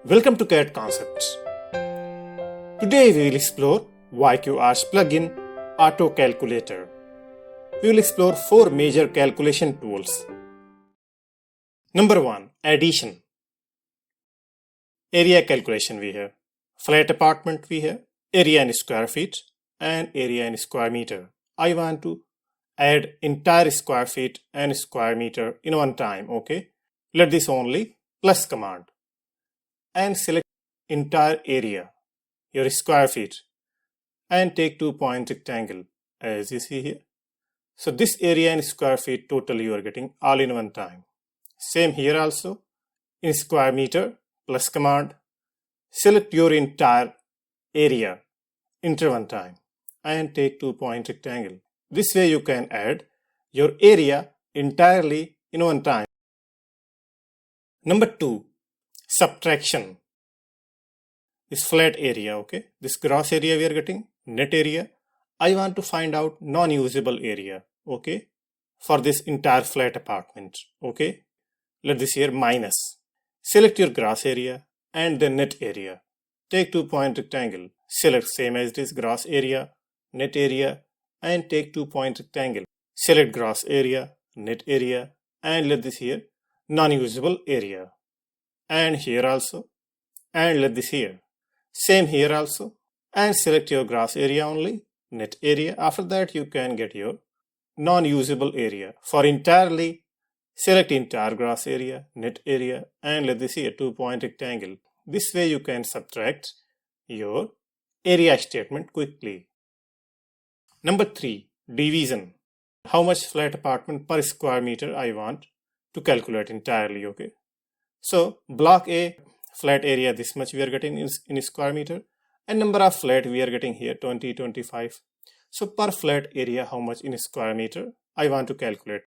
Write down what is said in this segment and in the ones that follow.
Welcome to CAD Concepts. Today we will explore YQArch plugin Auto Calculator. We will explore 4 major calculation tools. Number 1. Addition. Area calculation we have. Flat apartment we have. Area in square feet and area in square meter. I want to add entire square feet and square meter in one time. Okay. Let this only plus command. And select entire area, your square feet, and take 2-point rectangle as you see here. So this area in square feet total you are getting all in one time. Same here also, in square meter plus command, select your entire area, enter one time, and take 2-point rectangle. This way you can add your area entirely in one time. Number 2. Subtraction. This flat area, okay, this gross area we are getting, net area. I want to find out non-usable area, okay, for this entire flat apartment, okay. Let this here minus. Select your gross area and the net area. Take 2-point rectangle. Select same as this gross area, net area, and take 2-point rectangle. Select gross area, net area, and let this here non-usable area. And here also, and let this here. Same here also, and select your gross area only, net area. After that you can get your non-usable area. For entirely, select entire gross area, net area, and let this here 2-point rectangle. This way you can subtract your area statement quickly. Number 3. Division. How much flat apartment per square meter I want to calculate entirely, okay. So block A, flat area this much we are getting in square meter, and number of flat we are getting here 20, 25. So per flat area how much in square meter I want to calculate.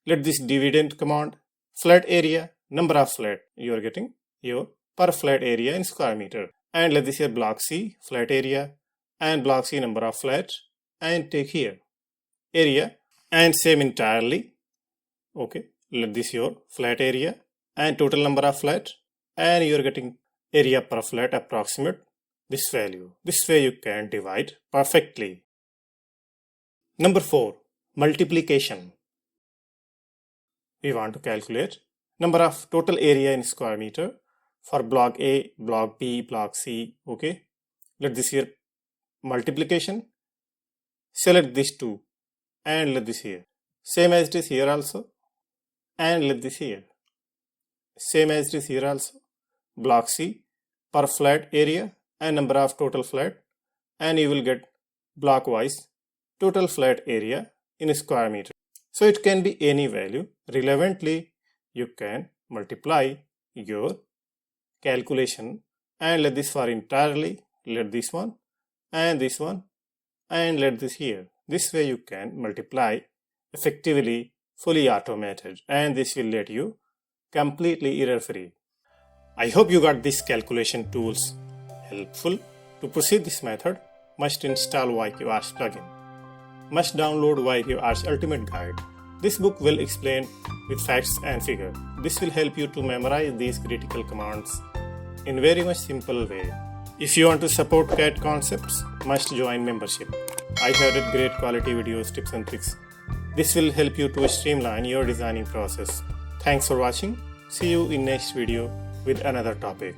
Let this dividend command, flat area, number of flat you are getting your per flat area in square meter, and let this here block C, flat area, and block C number of flat, and take here area and same entirely, okay. Let this your flat area and total number of flat, and you are getting area per flat approximate this value. This way you can divide perfectly. Number 4. Multiplication. We want to calculate number of total area in square meter for block A, block B, block C, okay. Let this here multiplication. Select these two and let this here. Same as this here also, and let this here. Same as this here also, block C, per flat area and number of total flat, and you will get block wise total flat area in square meter. So it can be any value. Relevantly you can multiply your calculation, and let this for entirely, let this one and this one, and let this here. This way you can multiply effectively, fully automated, and this will let you completely error-free. I hope you got these calculation tools helpful. To proceed this method, must install YQArch plugin. Must download YQArch Ultimate Guide. This book will explain with facts and figures. This will help you to memorize these critical commands in very much simple way. If you want to support CAD concepts, must join membership. I have added great quality videos, tips and tricks. This will help you to streamline your designing process. Thanks for watching. See you in next video with another topic.